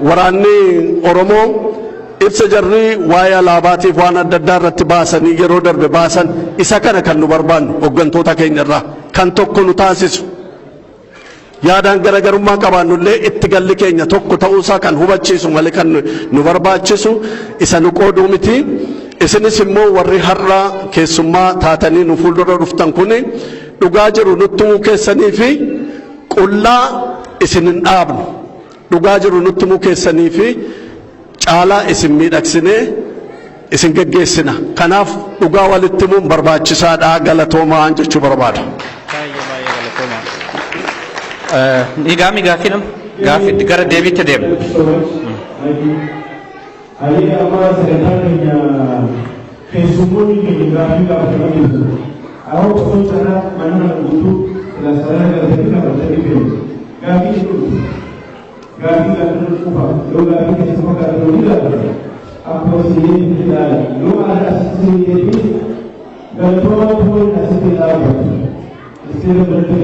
waraanni Oromoo ibsa jarri waa'ee alaabaatiif waan adda addaa irratti baasanii yeroo darbe baasan isa kana kan nu barbaannu hooggantoota keenya irraa kan tokko nu taasisu yaadaan garagarummaa qabaannullee itti galli keenya tokko ta'uusaa kan hubachiisu malee kan nu barbaachisu isa nu qooduu miti. Isinis immoo warri har'a keessummaa taatanii nu fuuldura dhuftan kuni dhugaa jiru nutti himuu keessanii fi qullaa isin hin dhaabnu. Dhugaa jiru nutti himuu keessanii fi caalaa isin miidhagsinee isin geggeessina. Kanaaf dhugaa walitti himuun barbaachisaadha. Galatoomaa jechuu barbaada. Nigaami gaaffiidham gaaffi gara deebiitti deema. Ayah apa sebenarnya kesungguhnya geografi kawasan itu. Awak pun cara mana untuk pelajaran dari kita berarti itu. Gafi itu, gafi kan upah. Gafi kita semua kan tidak. Apa sih ini tidak? Lo ada sisi ini. Kalau tuan pun ada sisi lain. Istilah berarti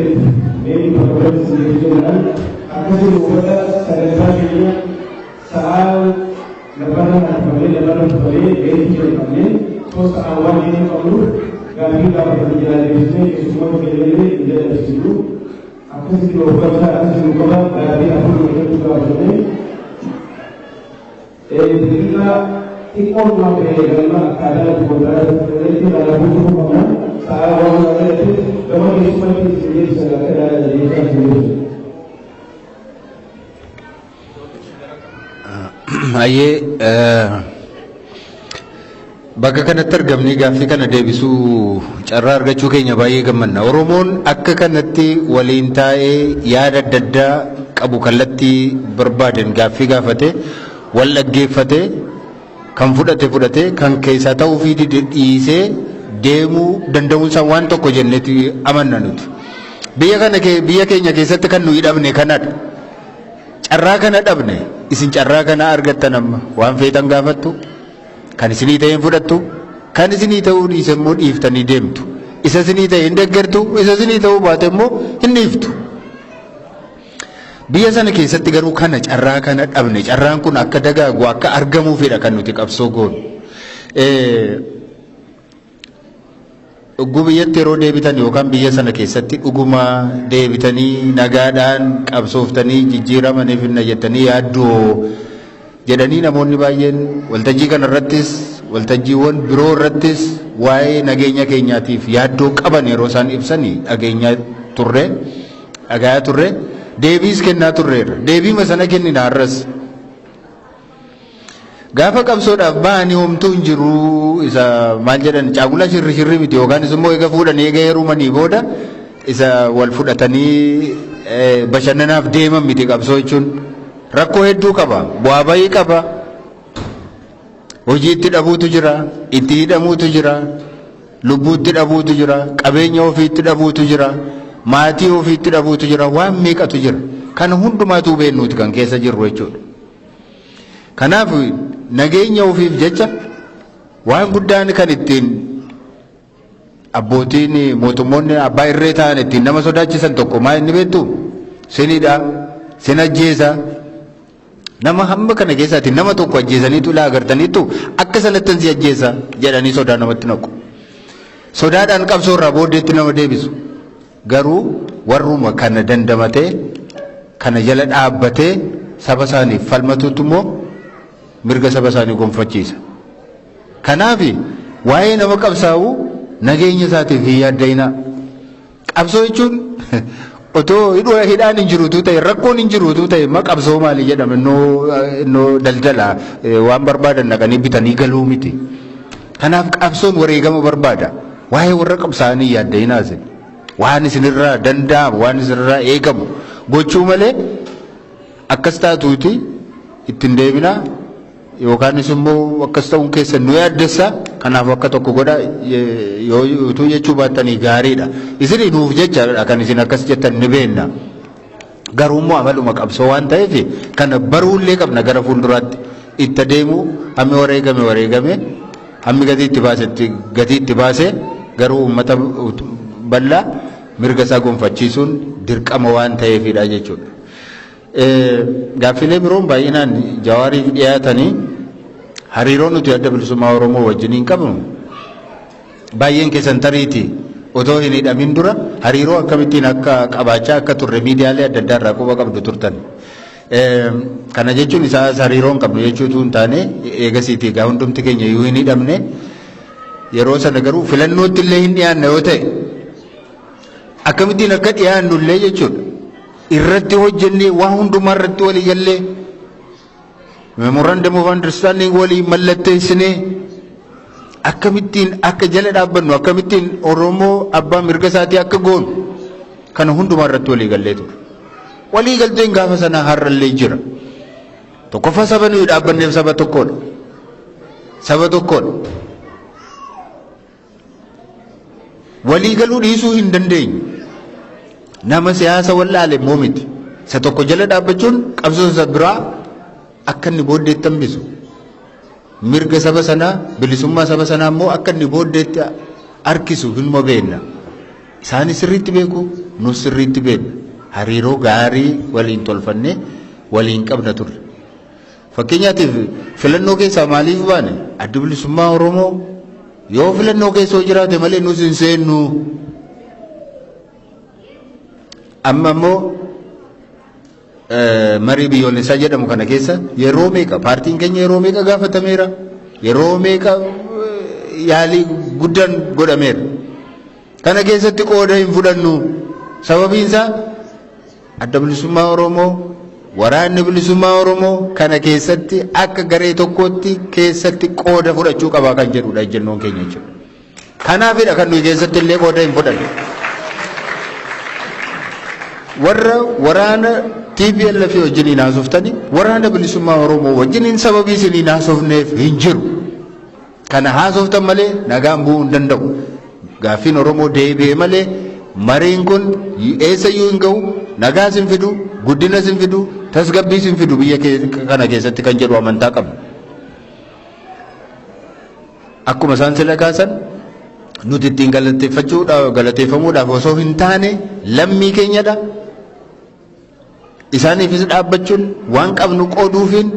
ini perkara sisi jalan. Aku sih lupa sebenarnya soal lebaran kembali itu kembali terus awal ini kamu kami dapat berjalan di sini semua berjalan di situ aku sih lupa dari aku juga begini kita ikut mengenal keadaan kebenaran itu dalam buku mana awal itu memang seperti ini sekarang di sini. Aye, bakka kanatti argamni gaaffii kana deebisuu carraa argachuu keenya baay'ee gammanna. Oromoon akka kanatti waliin taa'ee yaada adda addaa qabu kallattii barbaaden gaaffii gaafate wal dhaggeeffate kan fudhate kan keessaa ta'uu fi dhiisee deemuu danda'uunsaa waan tokko jenneeti amanna nuti. Biyya keenya keessatti kan nu hidhamne kanadha. Carraa kana dhabne isin carraa kana argattan amma waan feetan gaafattu kan isinii ta'een fudhattu kan isinii ta'uu dhiise immoo dhiiftanii deemtu isa isinii ta'e hin deeggartu isa isinii ta'uu baate immoo hin dhiiftu. Biyya sana keessatti garuu kana carraa kana dhabne carraan kun akka dagaagu akka argamuufidha kan nuti qabsoo goonu. Dhuguu biyyatti yeroo deebitan yookaan biyya sana keessatti dhuguma deebitanii nagaadhaan qabsooftanii jijjiiramaniif hin jettanii yaaddoo jedhanii namoonni baay'een waltajjii kanarrattis waltajjiiwwan biroo irrattis waa'ee nageenya keenyaatiif yaaddoo qaban yeroo isaan ibsanii dhagayaa turre deebiis kennaa turreerra. Deebiima sana kennina har'as. Gaafa qabsoodhaaf bahanii homtuu hin jiru isa maal jedhan caagula shirri miti yookaan immoo eega fuudhanii eega heerumanii booda isa wal fudhatanii bashannanaaf deeman miti qabsoo jechuun rakkoo hedduu qaba bu'aa bayii qaba hojii itti dhabuutu jira itti hidhamuutu jira lubbuu itti dhabuutu jira qabeenya ofii itti dhabuutu jira maatii ofii itti dhabuutu jira waan meeqatu jira kana hundumaatu beennuuti kan keessa jirru jechuudha. Kanaaf nageenya ofiif jecha waan guddaan kan ittiin abbootiin mootummoonni abbaa irree ta'an ittiin nama sodaachisan tokko maa inni beektu sinidha sin ajjeesa nama hamma kana keessatti nama tokko ajjeesaniitu ilaa agartaniitu akka sanatti si ajjeesa jedhanii sodaa namatti naqu. Sodaadhaan qabsoo irraa booddeetti nama deebisu garuu warruma kana dandamatee kana jala dhaabbatee saba isaaniif falmatuutu immoo mirga saba isaanii gonfachiisa. Kanaaf waa'ee nama qabsaa'u nageenya isaatiif hin yaaddayina. Qabsoo jechuun otoo hidhaan hin jiruutu ta'e rakkoon hin jiruutu ta'e ma qabsoo maalii jedhama innoo daldala waan barbaadan dhaqanii bitanii galuu miti. Kanaaf qabsoon wareegama barbaada. Waa'ee warra qabsaa'anii yaaddayinaas waan isinirraa danda'amu waan isinirraa eegamu gochuu malee akkas taatuuti ittiin deebinaa yookaan immoo akkas ta'uun keessa nu yaaddessa kanaaf akka tokko godha yoo utuu jechuu baattanii gaariidha. Isin nuuf jecha kan isin akkas jettan ni beenna. Garuu immoo amaluma qabsoo waan ta'eef kana baruullee qabna gara fuulduraatti itti deemu hammi wareegame hammi gatii itti baase garuu uummata bal'aa mirga isaa gonfachiisuun dirqama waan ta'eefidha jechuudha. gaaffilee biroon baay'inaan Jawaariif dhiyaatanii hariiroo nuti adda bilisummaa Oromoo wajjiniin qabnu baay'een keessan tariiti otoo hin hidhamin dura hariiroo akkamittiin akka qabaachaa akka turre miidiyaalee adda addaa irraa quba qabdu turtan. Kana jechuun isaas hariiroon qabnu jechuutu hin taane eegasiiti egaa hundumti keenya yoo hin hidhamne yeroo sana garuu filannootti illee hin dhiyaanne yoo ta'e akkamittiin akka dhiyaannu illee jechuudha irratti hojjennee waa hundumaa irratti walii gallee memorandum of understanding walii mallatteessinee akkamittiin akka jala dhaabbannu akkamittiin Oromoo abbaa mirga isaatii akka goonu kana hundumaa irratti walii gallee ture. Walii galteen gaafa sana har'allee jira. Tokkoffaa saba nuyi dhaabbanneef saba tokkodha. Saba tokkodha. Walii galuu dhiisuu hin dandeenyu. Nama siyaasa wallaale immoo miti. Isa tokko jala dhaabbachuun qabsoo isa biraa akka inni booddeetti hambisu. Mirga saba sanaa bilisummaa saba sanaa immoo akka inni booddeetti harkisu hinuma beekna. Isaanis sirriitti beeku nus sirriitti beekna. Hariiroo gaarii waliin tolfannee waliin qabna turre. Fakkeenyaatiif filannoo keessaa maaliif baane adda bilisummaa Oromoo yoo filannoo keessa jiraate malee nus hin seennu. Amma immoo marii biyyoolessaa jedhamu kana keessa yeroo meeqa paartiin keenya yeroo meeqa gaafatameera yeroo meeqa yaalii guddaan godhameera. Kana keessatti qooda hin fudhannu sababiin isaa adda bilisummaa Oromoo waraanni bilisummaa Oromoo kana keessatti akka garee tokkotti keessatti qooda fudhachuu qaba kan jedhudha ejjennoon keenya jechuudha. Kanaafidha kan nuyi keessatti illee qooda hin fudhanne. Warra waraana TPLF wajjiniin haasoftanii waraana bilisummaa Oromoo wajjiniin sababii isiniin haasofneef hin jiru. Kana haasoftan malee nagaan bu'uu hin danda'u. Gaaffiin Oromoo deebi'ee malee mariin kun eessayyuu hin ga'u nagaas hin fidu guddinas hin fidu tasgabbiis hin fidu biyya kana keessatti kan jedhu amantaa qabna. Akkuma isaan sila kaasan nuti ittiin galateeffamuudhaaf osoo hin taane lammii keenyadha. Isaaniifis dhaabbachuun waan qabnu qooduufiin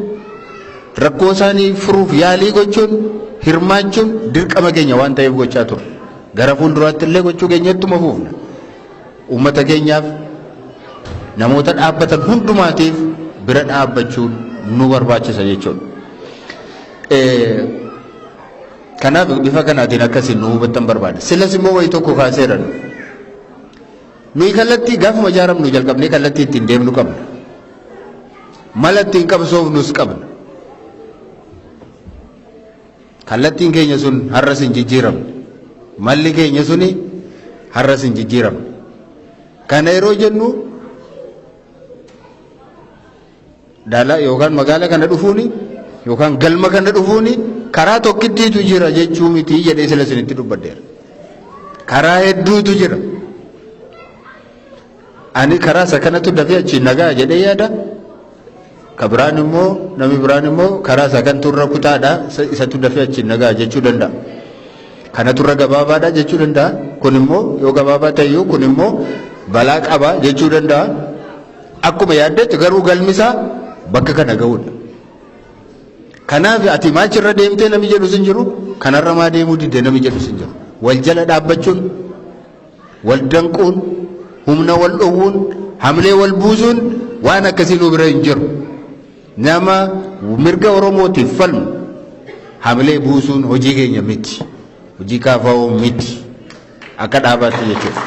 rakkoo isaanii furuuf yaalii gochuun hirmaachuun dirqama keenya waan ta'eef gochaa turre. Gara fuulduraatti illee gochuu keenyattuma fuufna. Uummata keenyaaf namoota dhaabbatan hundumaatiif bira dhaabbachuun nu barbaachisa jechuudha. Kanaaf bifa kanaatiin akkasiin nu hubattan barbaada. Silas immoo wayii tokko kaaseera. Nuyi kallattii gaafuma ijaaramnu jalqabnee kallattii ittiin deemnu qabna. Mala ittiin qabsoofnus qabna. Kallattiin keenya sun har'as hin jijjiiramne. Malli keenya suni har'as hin jijjiiramne. Kana yeroo jennu dala yookaan magaala kana dhufuuni yookaan galma kana dhufuuni karaa tokkittiitu jira jechuu miti jedhee sila isinitti dubbadheera. Karaa hedduutu jira. Ani karaa isa kanatu dafee achi nagaa jedhee yaada. Ka biraan immoo namni biraan immoo karaa isa kan turra kutaadha isatu dafee achi nagaa jechuu danda'a. Kana turra gabaabaadha jechuu danda'a. Kun immoo yoo gabaabaa ta'eyyuu kun immoo balaa qaba jechuu danda'a. Akkuma yaaddetti garuu galmisaa bakka kana ga'uudha. Kanaaf ati maalirra deemtee namni jedhu sin jiru kanarra maa deemuu didde namni jedhu sin jiru. Wal jala dhaabbachuun wal danquun humna wal dhowwuun hamlee wal buusuun waan akkasii nu bira hin jiru. Nama mirga Oromootiif falmu hamlee buusuun hojii keenya miti. Hojii kaafa'uu miti. Akka dhaabaatti jechuudha.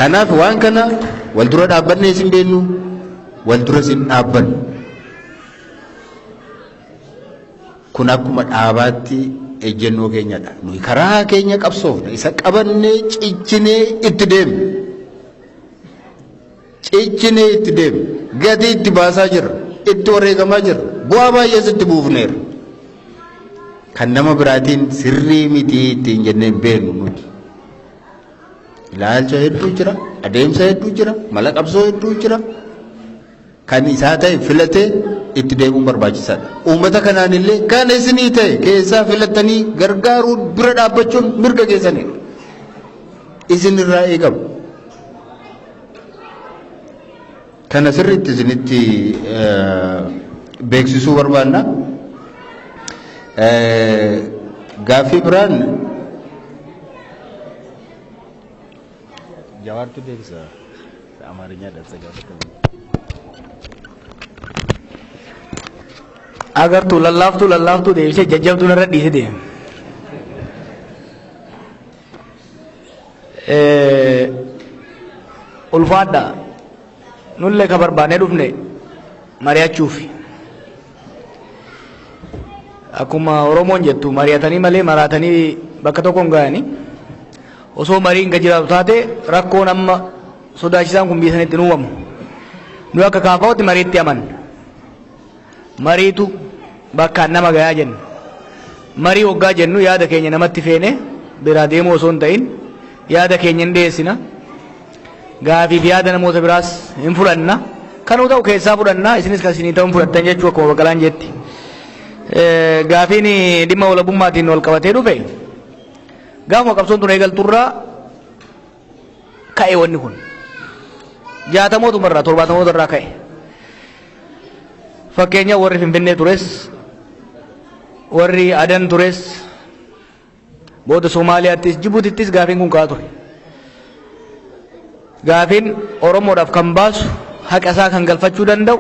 Kanaaf waan kana wal dura dhaabbannee sin beennu wal dura sin dhaabbannu. Kun akkuma dhaabaatti ejjennoo keenyadha. Nuyi karaa keenya qabsoofna isa qabannee ciccinee itti deemna. Ciccinee itti deemna. Gatii itti baasaa jirra. Itti wareegamaa jirra. Bu'aa baay'ees itti buufneera. Kan nama biraatiin sirrii miti ittiin jennee hin beeknu nuti. Ilaalcha hedduu jira. Adeemsa hedduu jira. Mala qabsoo hedduu jira. Kan isaa ta'e filatee itti deemuun barbaachisaadha. Uummata kanaan illee kan isinii ta'e keessaa filatanii gargaaruun bira dhaabbachuun mirga keessaniidha. Isin irraa eegamu. kana sirriitti isinitti beeksisuu barbaanna. Gaaffii biraan jawaartu deebisa Amaarinya agartuu lallaaftuu deebisee jajjabtuu narra dhiise deema. Ulfaadha nullee ka barbaanee dhufne mari'achuufi akkuma Oromoon jettu mari'atanii malee maraatanii bakka tokko hin ga'anii osoo mariin ga jiraatu taate rakkoon amma sodaachisaan kun biisanitti nuuwamu nu akka kaafaa'utti mariitti aman mariitu bakkaan nama gayaa jennu marii hoggaa jennu yaada keenya namatti feene biraa deemuu osoo hin ta'in yaada keenya hin dhiyeessina gaafiif yaada namoota biraas hin fudhanna kanuu ta'u keessaa fudhanna isinis kan isinii ta'uun fudhattan jechuu akkuma Baqqalaan jetti. Gaafiin dhimma walabummaatiin wal qabatee dhufe gaafuma qabsoon tun eegalturraa ka'e wanni kun 60 irraa 70 irraa ka'e fakkeenya warri Finfinnee tures warri Adan tures booda Somaaliyaattis Jibuutittis gaafiin kun ka'aa ture. Gaafiin Oromoodhaaf kan baasu haqa isaa kan galfachuu danda'u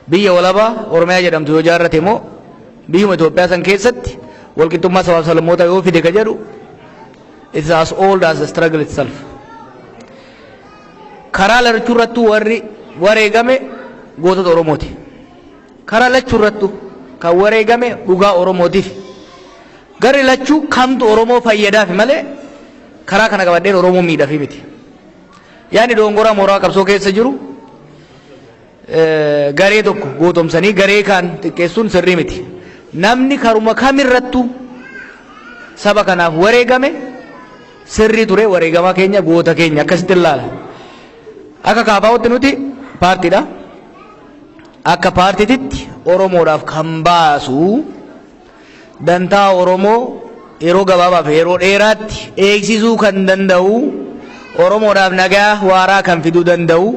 biyya walabaa Oromiyaa jedhamtu yoo jaarrate immoo biyyuma Itoophiyaa san keessatti walqixxummaa sabaaf sablammoota yoo fide ka jedhu it's as old as the struggle itself. Karaa lachuu irrattuu warri wareegame gootota Oromooti. Karaa lachuu irrattuu kan wareegame dhugaa Oromootiif. Garri lachuu kamtu Oromoo fayyadaafi malee karaa kana qabadheen Oromoo miidhafi miti. Yaani doongoraa mooraa qabsoo keessa jiru garee tokko gootomsanii garee kaan xiqqeessuun sirrii miti. Namni karuma kamirrattuu saba kanaaf wareegame sirrii ture wareegamaa keenya goota keenya akkasitti ilaala. Akka kaafaa'utti nuti paartiidha. Akka paartiititti Oromoodhaaf kan baasu dantaa Oromoo yeroo gabaabaaf yeroo dheeraatti eegsisuu kan danda'u Oromoodhaaf nagaa waaraa kan fiduu danda'u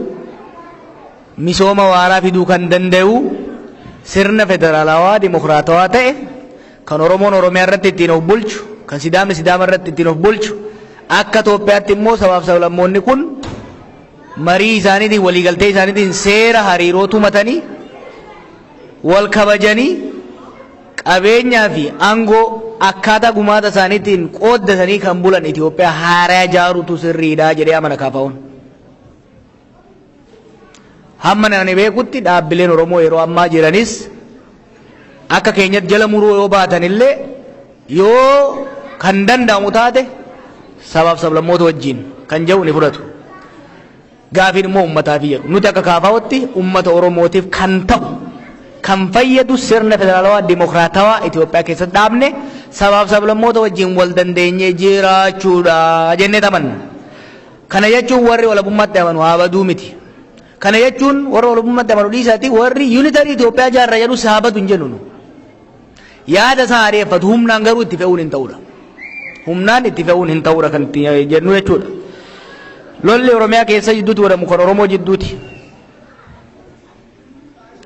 misooma waaraa fiduu kan danda'u sirna federaalawaa dimokiraatawaa ta'e kan Oromoon Oromiyaa irratti ittiin of bulchu kan Sidaamni Sidaama irratti ittiin of bulchu akka Itoophiyaatti immoo sabaaf sablammoonni kun marii isaaniitiin waliigaltee isaaniitiin seera hariiroo tumatanii wal kabajanii qabeenyaa fi aangoo akkaataa gumaata isaaniitiin qooddatanii kan bulan Itoophiyaa haaraa ijaaruutu sirriidha jedhee amana kaafaa'uun. Hamma nani beekutti dhaabbileen Oromoo yeroo ammaa jiranis akka keenyatti jala muruu yoo baatan illee yoo kan danda'amu taate sabaaf sablammoota wajjin kan jedhu ni fudhatu. Gaafiin immoo ummataaf jedhu nuti akka kaafaa'utti ummata Oromootiif kan ta'u kan fayyadu sirna federaalawaa dimokiraatawaa Itoophiyaa keessatti dhaabne sabaaf sablammoota wajjin wal dandeenyee jiraachuudha jennee tamanna. Kana jechuun warri walabummaatti amanu haa baduu miti. Kana jechuun warra walabummaatti amanu dhiisaati warri yuunitarii Itoophiyaa jaarra jedhu saabatu hin jennu. Yaada isaa adeeffatu humnaan garuu itti fe'uun hin ta'udha. Humnaan itti fe'uun hin ta'udha kan itti jennu jechuudha. Lolli Oromiyaa keessa jidduutti godhamu kan Oromoo jidduuti.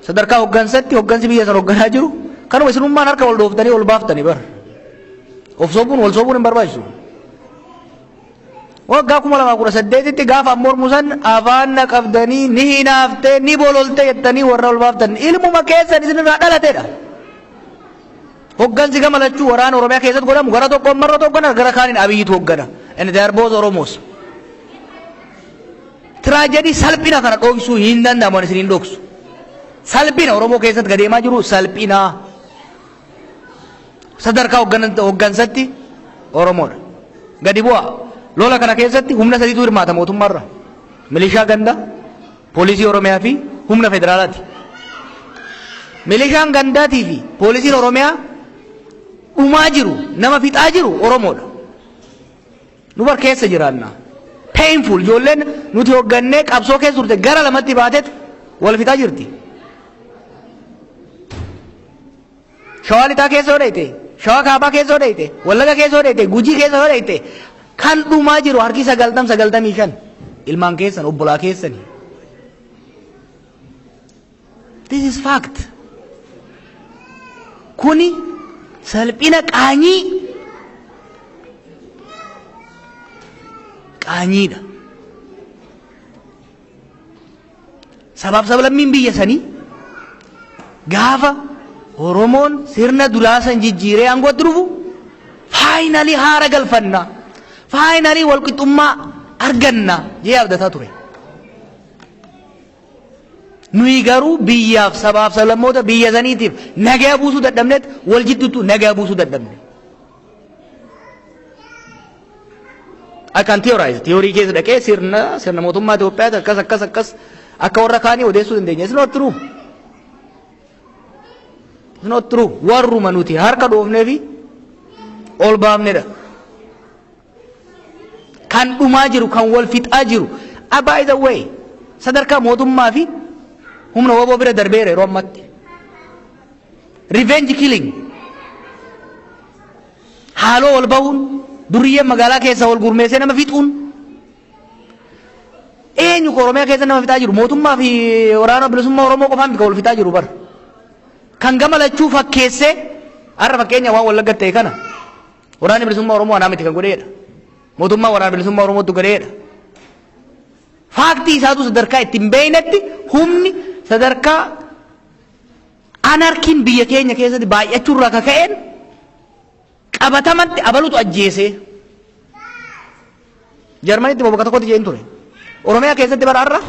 Sadarkaa hoggansatti hoggansi biyya san hogganaa jiru kanuma isinummaan harka wal dhooftanii ol baaftanii bara. Of sobuun wal sobuun hin barbaachisu. Waggaa 2018tti gaafa mormu san afaan na qabdanii ni hinaaftee ni bololte jettanii warra ol baaftan ilmuma keessan isinirraa dhalateedha. Hoggansi gama lachuu waraana Oromiyaa keessatti godhamu gara tokkoon marra tokkoon gara kaaniin Abiyyiitu hoggana. And they are both Oromos. Tiraajedii salphina kana dhoksuu hin danda'amu isin hin dhoksu. Salphina Oromoo keessatti gadeemaa jiru salphina. Sadarkaa hoggansatti Oromoodha. Gadi bu'aa. Lola kana keessatti humna sadiitu hirmaata mootummaarra. Milishaa ganda, poolisii Oromiyaa fi humna federaalaati. Milishaan gandaatii fi poolisiin Oromiyaa dhumaa jiru, nama fixaa jiru Oromoodha. Nu bar keessa jiraanna. Painful ijoolleen nuti hoggannee qabsoo keessa turte gara lamatti baatetu wal fixaa jirti. Shawaa lixaa keessa hodhayte, Shawaa kaabaa keessa hodhayte, Wallaga keessa hodhayte, Gujii keessa hodhayte. Kan dhumaa jiru harki 90-95 ilmaan keessan obbolaa keessanii This is fact. Kuni salphina qaanyiidha. Sablammiin biyya sanii gaafa Oromoon sirna duraasan jijjiiree aangootti dhufu faayinalii haara galfanna, faayinalii walqixxummaa arganna jee abdataa ture. Nuyi garuu biyyaaf sabaaf sablammoota biyya saniitiif nagaa buusuu dadhabneet wal jidduutu nagaa buusuu dadhabne. Akkan tiyoorii keessa dhaqee sirna mootummaa Itoophiyaati akkas akka warra kaanii odeessuu dandeenya. It's not true. It's not true. Warruma nuti harka dhoofnee fi ol baafnedha. Kan dhumaa jiru, kan wal fixaa jiru. By the way, sadarkaa mootummaa fi humna waboo bira darbeera yeroo ammatti. Revenge killing. Haaloo wal bahuun, duriyyeen magaalaa keessa wal gurmeessee nama fixuun. Eenyu Oromiyaa keessa nama fixaa jiru? Mootummaa fi waraana bilisummaa Oromoo qofaan wal fixaa jiru bar. Kan gama lachuu fakkeessee har'a fakkeenya waan wallagga ta'e kana waraana bilisummaa Oromoo anaa miti kan godheedha. Mootummaa waraana bilisummaa Oromootu godheedha. Faaktii isaatu sadarkaa ittiin beeynetti humni sadarkaa anarkiin biyya keenya keessatti baay'achuurraa kaka'een qabatamatti abalutu ajjeesee. Jarmanitti bakka tokkotti jeen ture. Oromiyaa keessatti bara har'a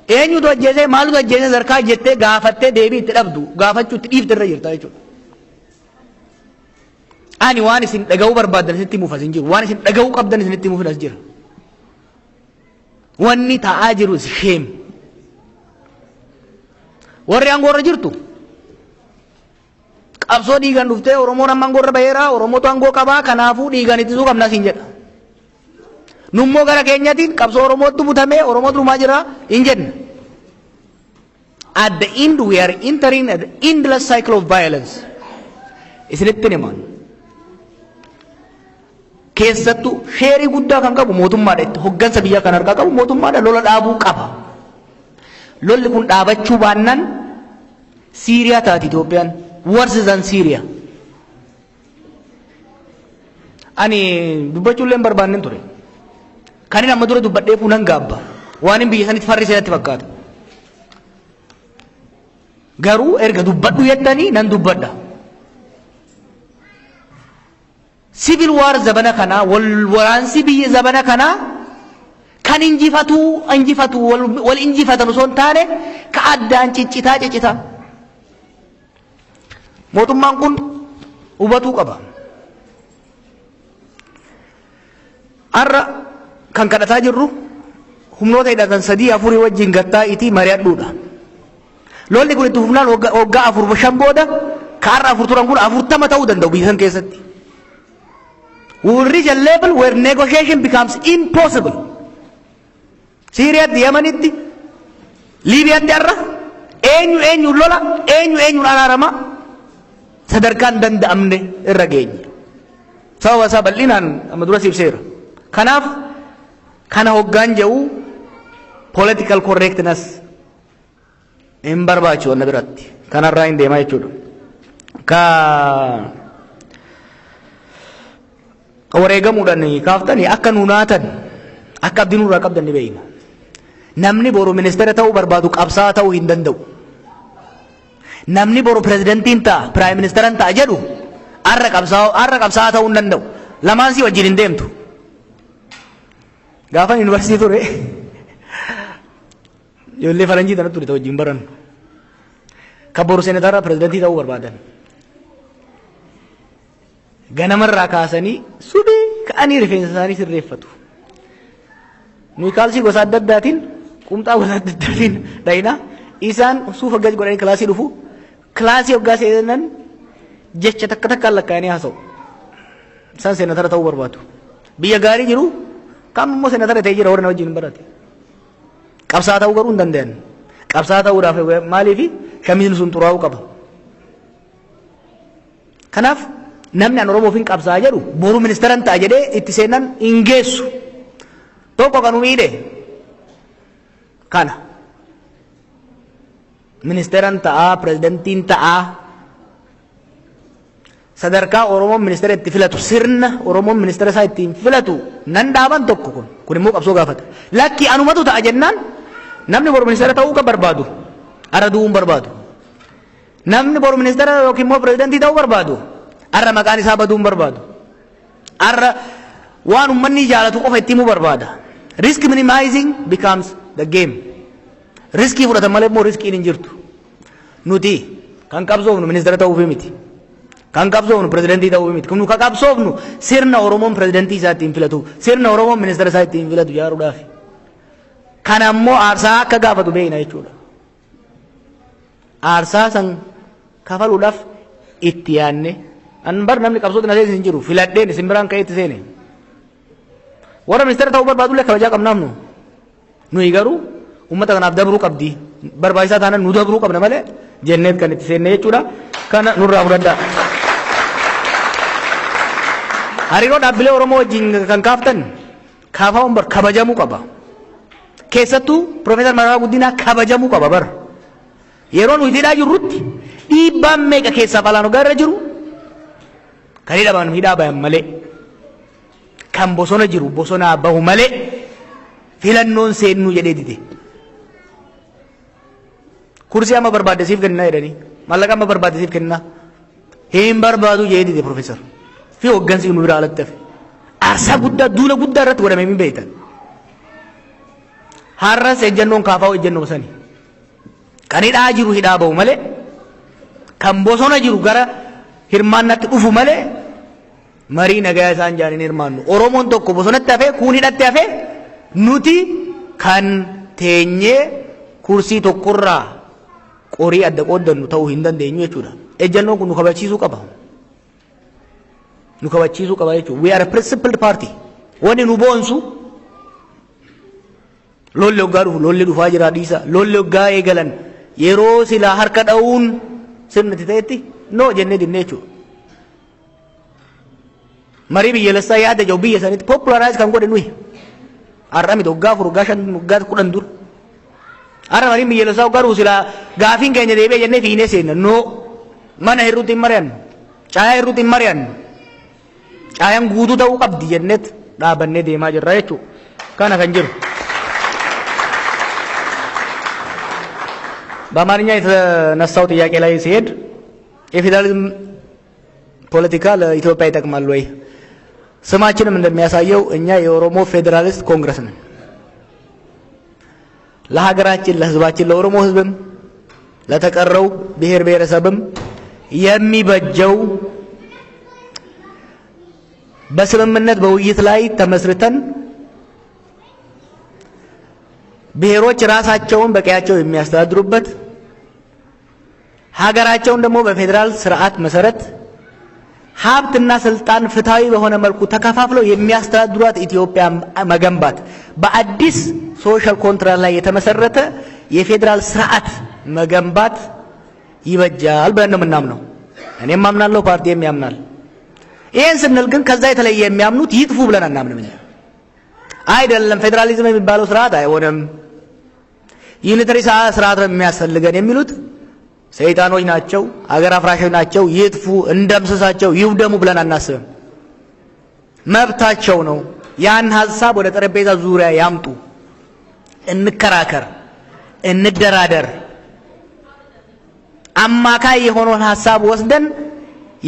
eenyutu ajjeesee maalutu ajjeesee sadarkaa jettee gaafattee deebii itti dhabdu gaafachuu itti dhiifte irra jirta jechuudha. Ani waan isin dhaga'uu barbaaddan isinitti himuuf as hin jiru. Waan isin dhaga'uu qabdan isinitti himuuf as jira. Wanni ta'aa jiru sheem. Warri aangoorra jirtu qabsoo dhiigan dhuftee Oromoon amma aangoorra baheera Oromootu aangoo qabaa kanaafuu dhiigan ittisuu qabna siin jedha. Nummoo gara keenyatiin qabsoo Oromootu butamee Oromootu dhumaa jira hin jenna. At the end we are entering an endless cycle of violence. Isinitti himan. Keessattuu sheerii guddaa kan qabu mootummaadha. Itti hoggansa biyya kan harkaa qabu mootummaadha. Lola dhaabuu qaba. Lolli kun dhaabachuu baannaan Siiriyaa taati Itoophiyaan. Worse than Syria. Ani dubbachuullee hin barbaanne ture. Kan inni amma dura dubbadhee fuunan gaabba. Waan hin biyya sanitti farrisee natti fakkaata. Garuu erga dubbadhu jettanii nan dubbadha. Civil war zabana kana waraansi biyya zabana kana kan injifatu wal injifatan osoo hin taane ka addaan ciccitaa. Mootummaan kun hubatuu qaba. Har'a kan kadhataa jirru humnoota hidhatan 3-4 wajjin gattaa itti mari'adhuudha. Lolli kun itti fufnaan waggaa 4-5 booda ka har'a 4 turan kun 40 ta'uu danda'u biyya san keessatti. We will reach a level where negotiation becomes impossible. Syriyaatti, Yemenitti, Liibiyaatti har'a eenyu lola eenyu araarama sadarkaan danda'amne irra geenya. Sababa isaa bal'inaan amma dura ibseera. Kanaaf kana hoggaan jedhu political correctness hin barbaachisu wanna biratti. Kanarraa hin deemaa jechuudha. Wareegamuudhaan kaaftanii akka nuunaatan akka abdii nurraa qabdan ni beeyna. Namni boru ministeera ta'uu barbaadu qabsaa ta'uu hin danda'u. Namni boru pirezidantiin ta'a, piraayim ministeeran ta'a jedhu har'a qabsaa ta'uu hin danda'u. Lamaan si wajjin hin deemtu. Gaafa yuunivarsiitii ture ijoollee faranjii tanatti ture wajjin barannu. Kan boru seenataarraa pirezidantii ta'uu barbaadan. Ganamarraa kaasanii subii ka'anii rifeensa isaanii sirreeffatu. Nuyi kaalsii gosa adda addaatiin qumxaa gosa adda addaatiin dhayina isaan suufa gadi godhanii kilaasii dhufu kilaasii hoggaa seenan jecha takka lakkaa'anii haasa'u. Isaan seenatara ta'uu barbaadu. Biyya gaarii jiru kan immoo seenatara ta'ee jira warra na wajjin barate. Qabsaa ta'uu garuu hin danda'an. Qabsaa ta'uudhaaf maaliif shamiisni sun xuraa'uu qaba. Kanaaf namni an Oromoof hin qabsaa jedhu boru ministeeran ta'a jedhee itti seenan hin geessu. Tokko kan miidhe kana ministeeran ta'a, pirezidantiin ta'a. Sadarkaa Oromoon ministeera itti filatu sirna Oromoon ministeera isaa ittiin filatu nan dhaaban tokko kun immoo qabsoo gaafata. Lakki anumatu ta'a jennaan namni boru ministeera ta'uu kan barbaadu arra du'uun barbaadu. Namni boru ministeera yookiin immoo pirezidantii ta'uu barbaadu arra maqaan isaa baduun barbaadu. Arra waan ummanni jaalatu qofa itti himuu barbaada. Risk minimizing becomes the game. Riskii fudhatan malee immoo riskiin hin jirtu. Nuti kan qabsoofnu ministeera ta'uuf miti. Kan qabsoofnu pirezidantii ta'uuf miti. Kun kan qabsoofnu sirna Oromoon pirezidantii isaa ittiin filatu, sirna Oromoon ministeera isaa ittiin filatu ijaaruudhaaf. Kan ammoo aarsaa akka gaafatu beekna jechuudha. Aarsaa san kafaluudhaaf itti yaadne an bar namni qabsoota na seesin jiru filadheen isin biraan ka'ee itti seene. Warra ministeera ta'uu barbaadullee kabajaa qabnaaf nu. Nuyi garuu uummata kanaaf dabruu qabdi. Barbaachisaa taanaan nu dabruu qabna malee jenneet kan itti seenne jechuudha. Kana nurraa fudhadhaa. Hariiroo dhaabbilee Oromoo wajjin kan kaaftan kaafamuun bar kabajamuu qaba. Keessattuu Profeesar Mararaa Guddinaa kabajamuu qaba bar. Yeroo nuyi hidhaa jirrutti dhiibbaan meeqa keessaaf alaan ogaarra jiru kan hidhaman hidhaa bayan malee kan bosona jiru bosonaa bahu malee filannoon seennuu jedhee dide. Kursii amma barbaadesiif kennaa jedhanii mallaqa amma barbaadesiif kennaa hin barbaadu jedhee dide Profeesar. Fi hooggansi nu biraa alatti hafe. Aarsaa guddaa duula guddaa irratti godhamee hin beektan. Har'as ejjennoon kaafaa ejjennoo sani. Kan hidhaa jiru hidhaa bahu malee kan bosona jiru gara hirmaannatti dhufu malee marii nagaa isaan jaaniin hirmaannu. Oromoon tokko bosonatti hafee kuun hidhatti hafee nuti kan teenyee kursii tokkorraa qorii adda qooddannu ta'uu hin dandeenyu jechuudha. Ejjennoon kun nu kabachiisuu qaba. Nu kabachiisuu qaba jechuudha. We are a principled party. Wanni nu boonsu lolli hoggaa dhufu lolli dhufaa jira dhiisa lolli hoggaa eegalan yeroo silaa harka dha'uun sirnatti ta'etti noo jennee dinnee jechuudha. Marii biyyaalessaa yaada jiru biyya sanitti populaarize kan godhe nuyi. Har'a miti hoggaa afur hoggaa shan hoggaa 10 dura. Har'a marii biyyaalessaa hoggaa dhufu silaa gaafiin keenya deebi'ee jennee fiinee seenna noo mana hirruutti hin mari'annu caayaa hirruutti hin mari'annu caayaan guutuu ta'uu qabdi jenneet dhaabannee deemaa jirra jechuudha. Kana kan jiru. በአማርኛ የተነሳው ጥያቄ ላይ ሲሄድ የፌዴራሊዝም ፖለቲካ ለኢትዮጵያ ይጠቅማል ወይ? ስማችንም እንደሚያሳየው እኛ የኦሮሞ ፌዴራሊስት ኮንግረስ ነን። ለሀገራችን ለህዝባችን ለኦሮሞ ህዝብም ለተቀረው ብሔር ብሔረሰብም የሚበጀው በስምምነት በውይይት ላይ ተመስርተን ብሔሮች ራሳቸውን በቀያቸው የሚያስተዳድሩበት ሀገራቸውን ደግሞ በፌዴራል ስርዓት መሰረት ሀብትና ስልጣን ፍትሃዊ በሆነ መልኩ ተከፋፍለው የሚያስተዳድሯት ኢትዮጵያ መገንባት በአዲስ ሶሻል ኮንትራት ላይ የተመሰረተ የፌዴራል ስርዓት መገንባት ይበጃል ብለን ነው የምናምነው። እኔም አምናለሁ፣ ፓርቲም ያምናል። ይሄን ስንል ግን ከዛ የተለየ የሚያምኑት ይጥፉ ብለን አናምንም። አይደለም ፌዴራሊዝም የሚባለው ስርዓት አይሆንም ዩኒተሪ ስርዓት ነው የሚያስፈልገን የሚሉት ሰይጣኖች ናቸው፣ አገር አፍራሾች ናቸው። ይጥፉ፣ እንደምስሳቸው፣ ይውደሙ ብለን አናስብም። መብታቸው ነው። ያን ሐሳብ ወደ ጠረጴዛ ዙሪያ ያምጡ፣ እንከራከር፣ እንደራደር። አማካይ የሆነውን ሐሳብ ወስደን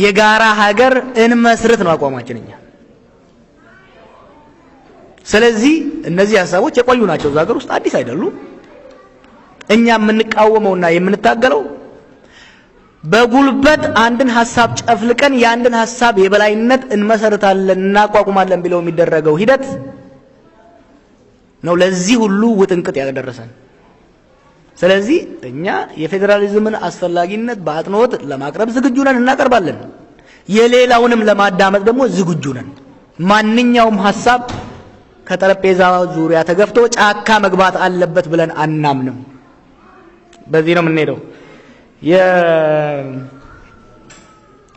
የጋራ ሀገር እንመስርት ነው አቋማችን እኛ። ስለዚህ እነዚህ ሐሳቦች የቆዩ ናቸው፣ እዛ ሀገር ውስጥ አዲስ አይደሉም። እኛ የምንቃወመውና የምንታገለው በጉልበት አንድን ሐሳብ ጨፍልቀን የአንድን ሐሳብ የበላይነት እንመሰርታለን እናቋቁማለን ብለው የሚደረገው ሂደት ነው ለዚህ ሁሉ ውጥንቅጥ ያደረሰን። ስለዚህ እኛ የፌዴራሊዝምን አስፈላጊነት በአጥኖት ለማቅረብ ዝግጁ ነን፣ እናቀርባለን። የሌላውንም ለማዳመጥ ደግሞ ዝግጁ ነን። ማንኛውም ሐሳብ ከጠረጴዛ ዙሪያ ተገፍቶ ጫካ መግባት አለበት ብለን አናምንም። በዚህ ነው የምንሄደው።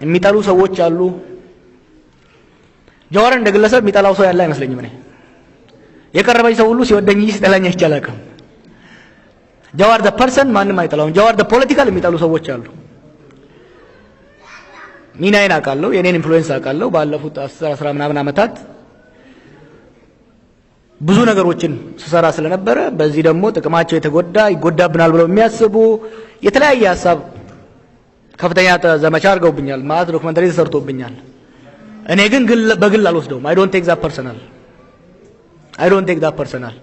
የሚጠሉ ሰዎች አሉ። ጀዋር እንደ ግለሰብ የሚጠላው ሰው ያለ አይመስለኝም። እኔ የቀረበኝ ሰው ሁሉ ሲወደኝ ሲጠላኝ አይቻላልም። ጃዋር ዘ ፐርሰን ማንም አይጠላውም። ጃዋር ዘ ፖለቲካል የሚጠሉ ሰዎች አሉ። ሚናዬን አውቃለሁ፣ የኔን ኢንፍሉዌንስ አውቃለሁ። ባለፉት 10 ምናምን ዓመታት ብዙ ነገሮችን ስሰራ ስለነበረ በዚህ ደግሞ ጥቅማቸው የተጎዳ ይጎዳብናል ብለው የሚያስቡ የተለያየ ሐሳብ ከፍተኛ ዘመቻ አድርገውብኛል። ማለት ዶክመንተሪ ተሰርቶብኛል። እኔ ግን በግል አልወስደውም። አይ ዶንት ቴክ ዛት ፐርሰናል።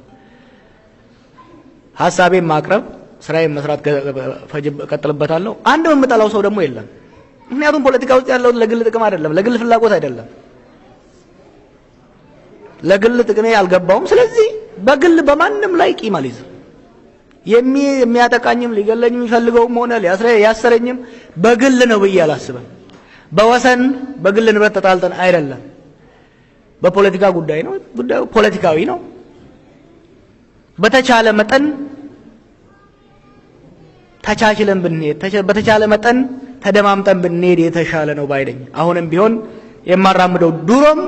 ሐሳቤን ማቅረብ፣ ስራዬን መስራት ቀጥልበታለሁ። አንድም የምጠላው ሰው ደግሞ የለም። ምክንያቱም ፖለቲካ ውስጥ ያለው ለግል ጥቅም አይደለም፣ ለግል ፍላጎት አይደለም። ለግል ጥቅሜ አልገባውም። ስለዚህ በግል በማንም ላይ ቂም አልይዝም። የሚያጠቃኝም ሊገለኝ የሚፈልገውም ሆነ ያሰረኝም በግል ነው ብዬ አላስብም። በወሰን በግል ንብረት ተጣልተን አይደለም። በፖለቲካ ጉዳይ ነው። ጉዳዩ ፖለቲካዊ ነው። በተቻለ መጠን ተቻችለን ብንሄድ፣ በተቻለ መጠን ተደማምጠን ብንሄድ የተሻለ ነው ባይደኝ። አሁንም ቢሆን የማራምደው ድሮም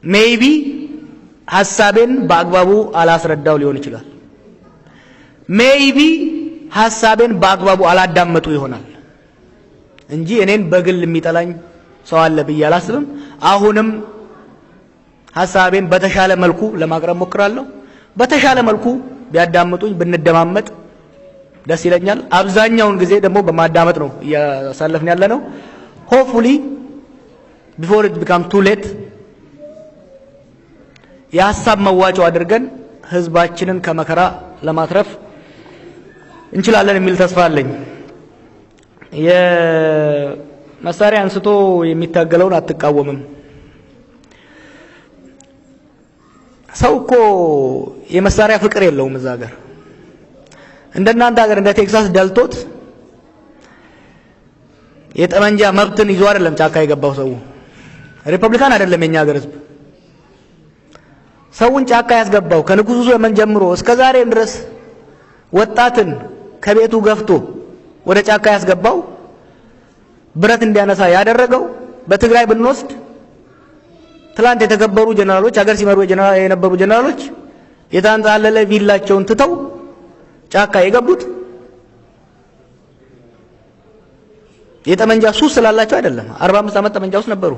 ሜይቢ ሐሳቤን በአግባቡ አላስረዳው ሊሆን ይችላል። ሜይቢ ሐሳቤን በአግባቡ አላዳመጡ ይሆናል እንጂ እኔን በግል የሚጠላኝ ሰው አለ ብዬ አላስብም። አሁንም ሐሳቤን በተሻለ መልኩ ለማቅረብ ሞክራለሁ። በተሻለ መልኩ ቢያዳምጡኝ ብንደማመጥ ደስ ይለኛል። አብዛኛውን ጊዜ ደግሞ በማዳመጥ ነው እያሳለፍን ያለ ነው። ሆፕፉሊ ቢፎር ኢት ቢካም ቱ ሌት የሐሳብ መዋጮ አድርገን ህዝባችንን ከመከራ ለማትረፍ እንችላለን የሚል ተስፋ አለኝ። የመሳሪያ አንስቶ የሚታገለውን አትቃወምም። ሰው እኮ የመሳሪያ ፍቅር የለውም። እዛ ሀገር እንደናንተ ሀገር እንደ ቴክሳስ ደልቶት የጠመንጃ መብትን ይዞ አይደለም ጫካ የገባው ሰው። ሪፐብሊካን አይደለም የኛ ሀገር ህዝብ ሰውን ጫካ ያስገባው ከንጉሱ ዘመን ጀምሮ እስከ ዛሬም ድረስ ወጣትን ከቤቱ ገፍቶ ወደ ጫካ ያስገባው ብረት እንዲያነሳ ያደረገው። በትግራይ ብንወስድ ትላንት የተከበሩ ጀነራሎች ሀገር ሲመሩ የነበሩ ጀነራሎች የታንጣለለ ቪላቸውን ትተው ጫካ የገቡት የጠመንጃ ሱስ ስላላቸው አይደለም። 45 ዓመት ጠመንጃ ውስጥ ነበሩ።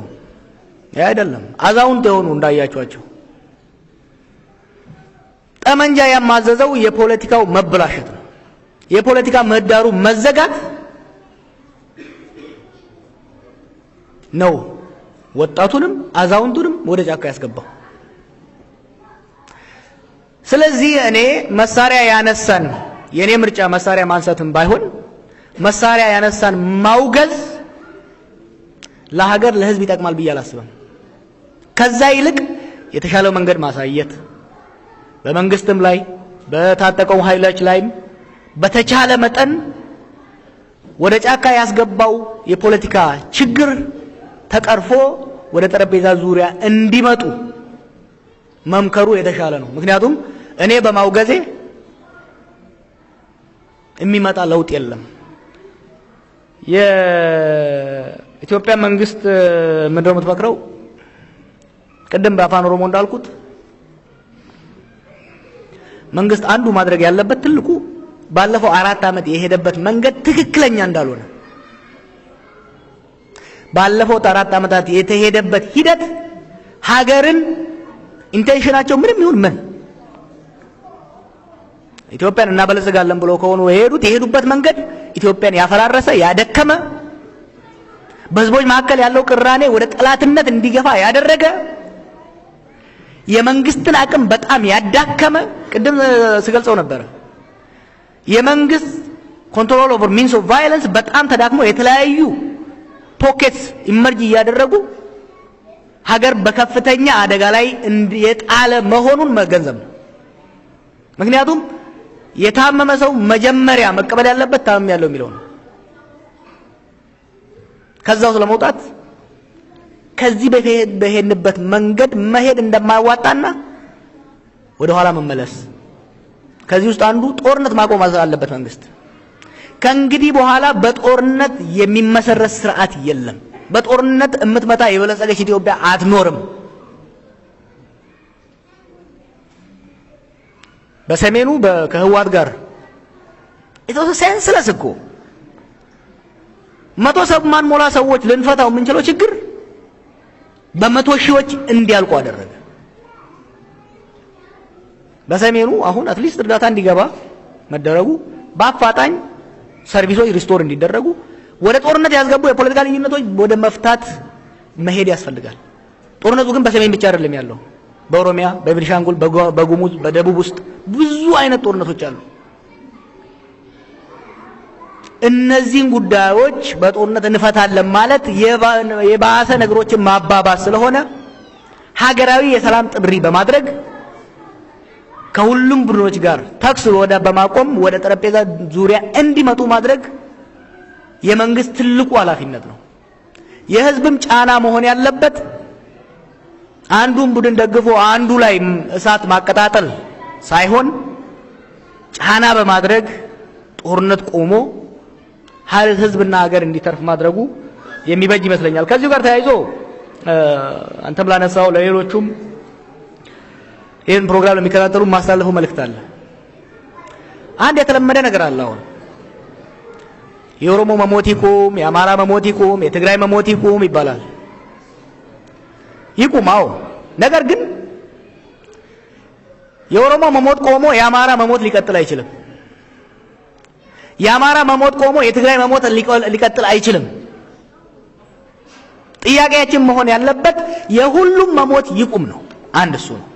ያ አይደለም አዛውንት የሆኑ እንዳያቸዋቸው። ጠመንጃ ያማዘዘው የፖለቲካው መበላሸት ነው። የፖለቲካ ምህዳሩ መዘጋት ነው ወጣቱንም አዛውንቱንም ወደ ጫካ ያስገባው። ስለዚህ እኔ መሳሪያ ያነሳን የኔ ምርጫ መሳሪያ ማንሳትም ባይሆን መሳሪያ ያነሳን ማውገዝ ለሀገር ለህዝብ ይጠቅማል ብዬ አላስብም። ከዛ ይልቅ የተሻለው መንገድ ማሳየት በመንግስትም ላይ በታጠቀው ኃይሎች ላይም በተቻለ መጠን ወደ ጫካ ያስገባው የፖለቲካ ችግር ተቀርፎ ወደ ጠረጴዛ ዙሪያ እንዲመጡ መምከሩ የተሻለ ነው። ምክንያቱም እኔ በማውገዜ የሚመጣ ለውጥ የለም። የኢትዮጵያ መንግስት ምንድነው የምትመክረው? ቅድም በአፋን ኦሮሞ እንዳልኩት መንግስት አንዱ ማድረግ ያለበት ትልቁ ባለፈው 4 ዓመት የሄደበት መንገድ ትክክለኛ እንዳልሆነ ባለፈው 4 ዓመታት የተሄደበት ሂደት ሀገርን ኢንቴንሽናቸው ምንም ይሁን ምን ኢትዮጵያን እናበለጽጋለን ብሎ ከሆኑ የሄዱበት መንገድ ኢትዮጵያን ያፈራረሰ ያደከመ በህዝቦች መካከል ያለው ቅራኔ ወደ ጠላትነት እንዲገፋ ያደረገ የመንግስትን አቅም በጣም ያዳከመ ቅድም ስገልጸው ነበር። የመንግስት ኮንትሮል ኦቨር ሚንስ ኦፍ ቫዮለንስ በጣም ተዳክሞ የተለያዩ ፖኬትስ ኢመርጅ እያደረጉ ሀገር በከፍተኛ አደጋ ላይ የጣለ መሆኑን መገንዘብ ነው። ምክንያቱም የታመመ ሰው መጀመሪያ መቀበል ያለበት ታመም ያለው የሚለው ነው። ከዛው ስለመውጣት ከዚህ በሄድንበት መንገድ መሄድ እንደማያዋጣና ወደ ኋላ መመለስ ከዚህ ውስጥ አንዱ ጦርነት ማቆም አለበት መንግስት። ከእንግዲህ በኋላ በጦርነት የሚመሰረት ስርዓት የለም። በጦርነት እምትመታ የበለጸገች ኢትዮጵያ አትኖርም። በሰሜኑ ከህዋት ጋር ኢትስ ሴንስለስ እኮ 100 ሞላ ሰዎች ልንፈታው የምንችለው ችግር በመቶ ሺዎች እንዲያልቁ አደረገ። በሰሜኑ አሁን አትሊስት እርዳታ እንዲገባ መደረጉ በአፋጣኝ ሰርቪሶች ሪስቶር እንዲደረጉ ወደ ጦርነት ያስገቡ የፖለቲካ ልዩነቶች ወደ መፍታት መሄድ ያስፈልጋል። ጦርነቱ ግን በሰሜን ብቻ አይደለም ያለው። በኦሮሚያ፣ በቤኒሻንጉል፣ በጉሙዝ፣ በደቡብ ውስጥ ብዙ አይነት ጦርነቶች አሉ። እነዚህን ጉዳዮች በጦርነት እንፈታለን ማለት የባሰ ነገሮችን ማባባስ ስለሆነ ሀገራዊ የሰላም ጥሪ በማድረግ ከሁሉም ቡድኖች ጋር ተኩስ ወደ በማቆም ወደ ጠረጴዛ ዙሪያ እንዲመጡ ማድረግ የመንግስት ትልቁ ኃላፊነት ነው። የህዝብም ጫና መሆን ያለበት አንዱን ቡድን ደግፎ አንዱ ላይ እሳት ማቀጣጠል ሳይሆን ጫና በማድረግ ጦርነት ቆሞ ህዝብና ሀገር እንዲተርፍ ማድረጉ የሚበጅ ይመስለኛል። ከዚሁ ጋር ተያይዞ አንተም ላነሳው ለሌሎቹም ይህን ፕሮግራም ለሚከታተሉ ማስተላለፈው መልእክት አለ። አንድ የተለመደ ነገር አለ። አሁን የኦሮሞ መሞት ይቁም፣ የአማራ መሞት ይቁም፣ የትግራይ መሞት ይቁም ይባላል። ይቁማው። ነገር ግን የኦሮሞ መሞት ቆሞ የአማራ መሞት ሊቀጥል አይችልም። የአማራ መሞት ቆሞ የትግራይ መሞት ሊቀጥል አይችልም። ጥያቄያችን መሆን ያለበት የሁሉም መሞት ይቁም ነው። አንድ እሱ ነው።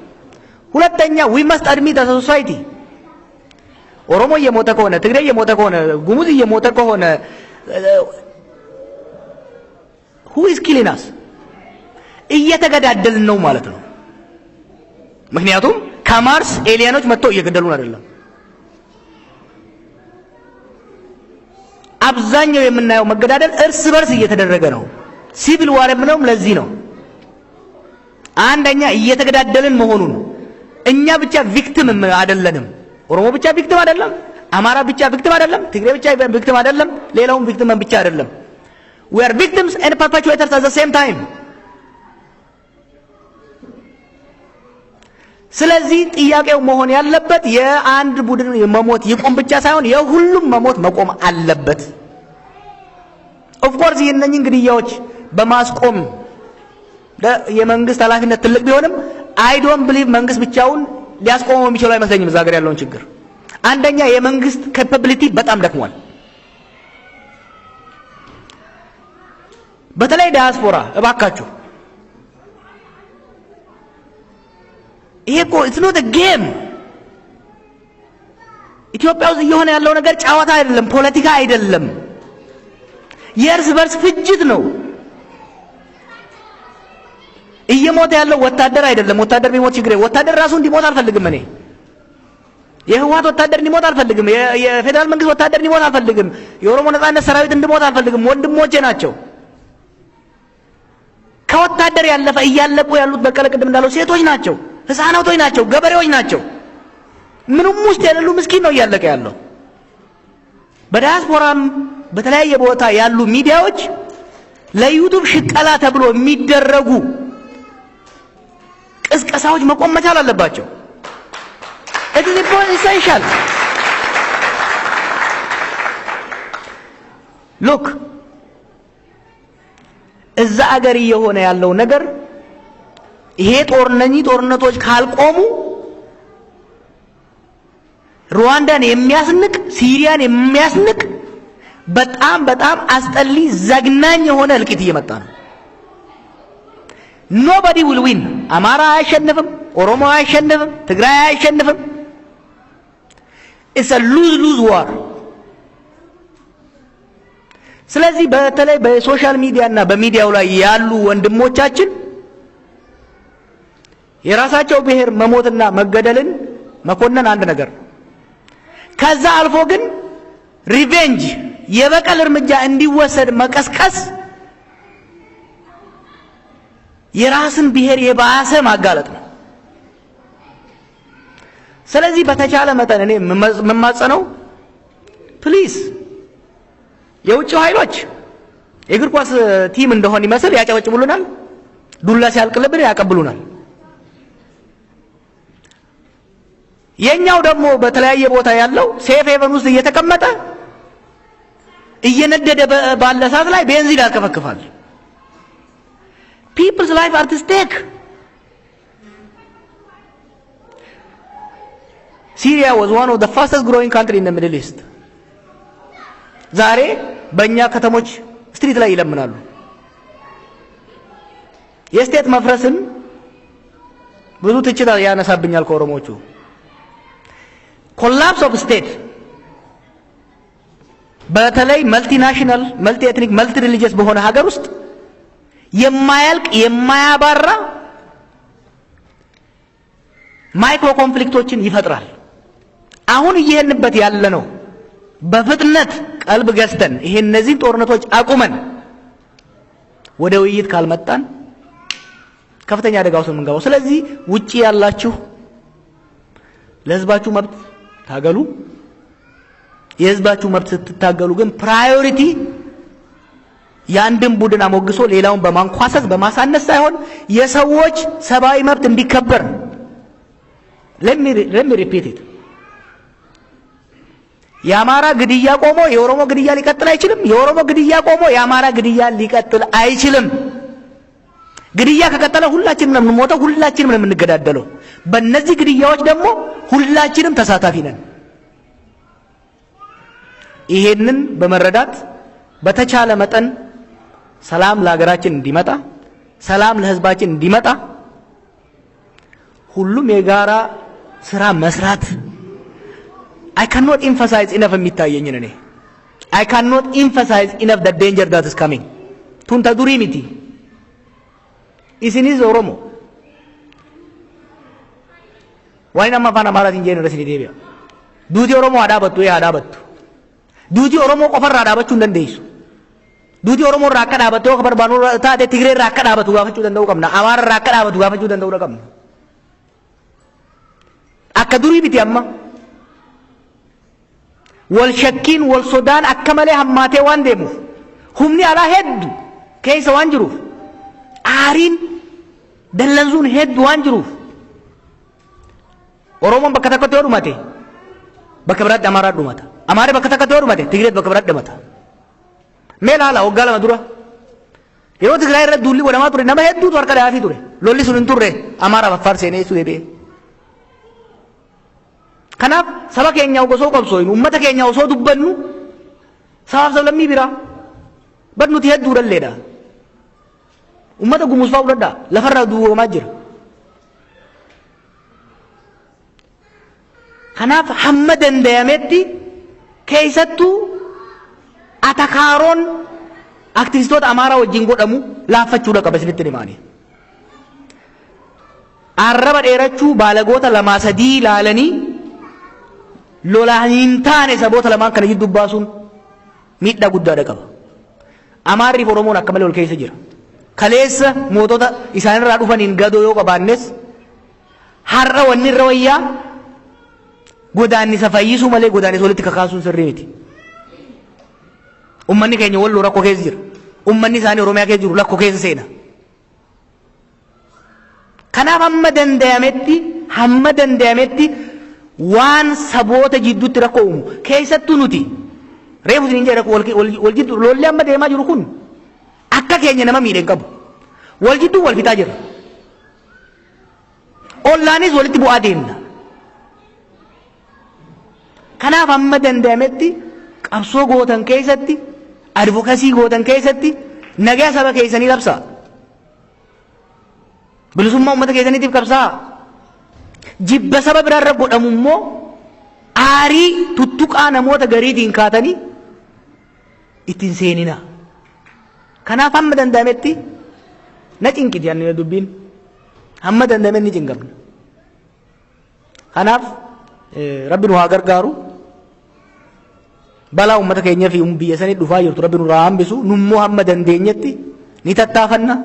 ሁለተኛ we must admit as a society ኦሮሞ እየሞተ ከሆነ ትግሬ እየሞተ ከሆነ ጉሙዝ እየሞተ ከሆነ who is killing us እየተገዳደልን ነው ማለት ነው። ምክንያቱም ከማርስ ኤሊያኖች መጥተው እየገደሉን አይደለም። አብዛኛው የምናየው መገዳደል እርስ በርስ እየተደረገ ነው። ሲቪል ዋር የምንለው ለዚህ ነው። አንደኛ እየተገዳደልን መሆኑን እኛ ብቻ ቪክቲም አይደለንም። ኦሮሞ ብቻ ቪክቲም አይደለም፣ አማራ ብቻ ቪክቲም አይደለም፣ ትግሬ ብቻ ቪክቲም አይደለም፣ ሌላውም ቪክቲም ብቻ አይደለም። we are victims and perpetrators at the same time። ስለዚህ ጥያቄው መሆን ያለበት የአንድ ቡድን መሞት ይቆም ብቻ ሳይሆን የሁሉም መሞት መቆም አለበት። ኦፍ ኮርስ የነኝን ግድያዎች በማስቆም የመንግስት ኃላፊነት ትልቅ ቢሆንም አይ ዶንት ቢሊቭ መንግስት ብቻውን ሊያስቆመው የሚችለው አይመስለኝም። እዛ ሀገር ያለውን ችግር አንደኛ የመንግስት ካፓቢሊቲ በጣም ደክሟል። በተለይ ዲያስፖራ እባካችሁ ይሄ እኮ it's not a game። ኢትዮጵያ ውስጥ እየሆነ ያለው ነገር ጨዋታ አይደለም፣ ፖለቲካ አይደለም፣ የእርስ በርስ ፍጅት ነው። እየሞተ ያለው ወታደር አይደለም። ወታደር ቢሞት ችግር ወታደር ራሱ እንዲሞት አልፈልግም። እኔ የህወሓት ወታደር እንዲሞት አልፈልግም። የፌደራል መንግስት ወታደር እንዲሞት አልፈልግም። የኦሮሞ ነጻነት ሰራዊት እንዲሞት አልፈልግም። ወንድሞቼ ናቸው። ከወታደር ያለፈ እያለቁ ያሉት በቀለ ቅድም እንዳለው ሴቶች ናቸው፣ ህፃናቶች ናቸው፣ ገበሬዎች ናቸው። ምንም ውስጥ ያለው ምስኪን ነው እያለቀ ያለው። በዲያስፖራም በተለያየ ቦታ ያሉ ሚዲያዎች ለዩቲዩብ ሽቀላ ተብሎ የሚደረጉ ቅስቀሳዎች መቆም መቻል አለባቸው። it is essential። look እዛ አገር እየሆነ ያለው ነገር ይሄ ጦርነቶች ካልቆሙ ሩዋንዳን የሚያስንቅ ሲሪያን የሚያስንቅ በጣም አስጠሊ ዘግናኝ የሆነ እልቂት እየመጣ ነው። nobody will win። አማራ አይሸነፍም፣ ኦሮሞ አይሸነፍም፣ ትግራይ አይሸነፍም። it's a lose war። ስለዚህ በተለይ በሶሻል ሚዲያ እና በሚዲያው ላይ ያሉ ወንድሞቻችን የራሳቸው ብሔር መሞትና መገደልን መኮነን አንድ ነገር፣ ከዛ አልፎ ግን ሪቬንጅ የበቀል እርምጃ እንዲወሰድ መቀስቀስ የራስን ብሔር የባሰ ማጋለጥ ነው። ስለዚህ በተቻለ መጠን እኔ መማጸነው ፕሊዝ የውጭ ኃይሎች የእግር ኳስ ቲም እንደሆነ ይመስል ያጨበጭቡልናል፣ ዱላ ሲያልቅልብን ያቀብሉናል። የኛው ደግሞ በተለያየ ቦታ ያለው ሴፍ ሄቨን ውስጥ እየተቀመጠ እየነደደ ባለ ሰዓት ላይ ቤንዚን ያርከፈክፋል። people's life are at stake. Syria was one of the fastest growing country in the Middle East. ዛሬ በእኛ ከተሞች ስትሪት ላይ ይለምናሉ። የስቴት መፍረስን ብዙ ትችት ያነሳብኛል ከኦሮሞቹ። ኮላፕስ ኦፍ ስቴት በተለይ መልቲናሽናል መልቲ ኤትኒክ መልቲ ሪሊጂየስ በሆነ ሀገር ውስጥ የማያልቅ የማያባራ ማይክሮ ኮንፍሊክቶችን ይፈጥራል። አሁን እየሄንበት ያለ ነው። በፍጥነት ቀልብ ገዝተን ይሄን እነዚህ ጦርነቶች አቁመን ወደ ውይይት ካልመጣን ከፍተኛ አደጋ ውስጥ የምንገባው። ስለዚህ ውጪ ያላችሁ ለህዝባችሁ መብት ታገሉ። የህዝባችሁ መብት ስትታገሉ ግን ፕራዮሪቲ የአንድን ቡድን አሞግሶ ሌላውን በማንኳሰስ በማሳነስ ሳይሆን የሰዎች ሰብአዊ መብት እንዲከበር let me repeat it. የአማራ ግድያ ቆሞ የኦሮሞ ግድያ ሊቀጥል አይችልም። የኦሮሞ ግድያ ቆሞ የአማራ ግድያ ሊቀጥል አይችልም። ግድያ ከቀጠለ ሁላችንም ነው የምንሞተው፣ ሁላችንም ነው የምንገዳደለው። በእነዚህ ግድያዎች ደግሞ ሁላችንም ተሳታፊ ነን። ይሄንን በመረዳት በተቻለ መጠን ሰላም ለሀገራችን እንዲመጣ፣ ሰላም ለህዝባችን እንዲመጣ ሁሉም የጋራ ስራ መስራት I cannot emphasize enough የሚታየኝን እኔ I cannot emphasize enough the danger that is coming. ቱንታ ዱሪሚቲ isinis oromo wayna mafana marat injeen rasini debiya duuti oromo adabattu adabattu duuti oromo qofarra adabachu ndandeesu duuti oromo rakka adabattu ko barbanu taate tigre rakka adabatu gafachu dandau qabna amara rakka adabatu gafachu dandau qabna akka durii biti amma wal shakkin wal sudan akkamale hammate waan deemuuf humni ala heddu keessa waan jiruuf aariin dallansuun heddu waan jiruuf oromoon bakka takkatti yoo dhumate bakka biraatti amaaraa dhumata, amaarri bakka takkatti yoo dhumate tigreet bakka biraatti dhumata. mee laala waggaa lama dura yeroo Tigraay irratti duulli godhamaa ture nama hedduutu harka dhaafii ture, lolli sun hin turre amaaraaf Affaar seenee ibsu deebi'e. kanaaf saba keenya osoo qabsooynu ummata keenya osoo dubbannu sabaaf sablammii biraa bad nuti hedduu dhalleedha. ummata gumusfaa fudhadhaa lafarraa duwwamaa jira. kanaaf hamma dandayametti keessattuu atakaaroon aktivistoota amaaraa wajjin godhamu laaffachuudha qaba isinitti himaani. arraba dheerachuu baalagoota lamaa sadii ilaalanii lolaan hin taane saboota lamaan kana jidduu baasuun miidhaa guddaadha qaba. amaarriif oromoon akka malee ol keessa jira. kaleessa mootota isaanirraa dhufaniin gadoo yoo qabaannes har'a wanni irra wayyaa godaannisa fayyisuu malee godaannisa walitti kakaasuun sirrii miti. ummanni keenya walloo rakkoo keessa jira. ummanni isaanii oromiyaa keessa jiru rakkoo keessa seena. kanaaf hamma dandayametti waan saboota jidduutti rakkoo uumu keessattuu nuti reefu isin jedha wal jidduu lolli amma deemaa jiru kun akka keenya nama miidhe hin qabu. wal jidduu wal fixaa jira. ollaanis walitti bu'aa deemna. kanaaf hamma dandayametti qabsoo gootan keessatti advokasii gootan keessatti nagaa saba keessanii labsaa. bilisummaa ummata keessaniitiif qabsaa. jibba saba biraarra godhamu immoo aarii tuttuqaa namoota gariitiin kaatanii ittiin seenina. kanaaf hamma dandayametti na cinqiti annina dubbiin hamma dandayametti ni cinqabna. kanaaf rabbi nu haa gargaaru. balaa ummata keenya fi biyya sanii dhufaa jirtu rabbi nurraa hambisu. nummoo hamma dandeenyetti ni tattaafanna.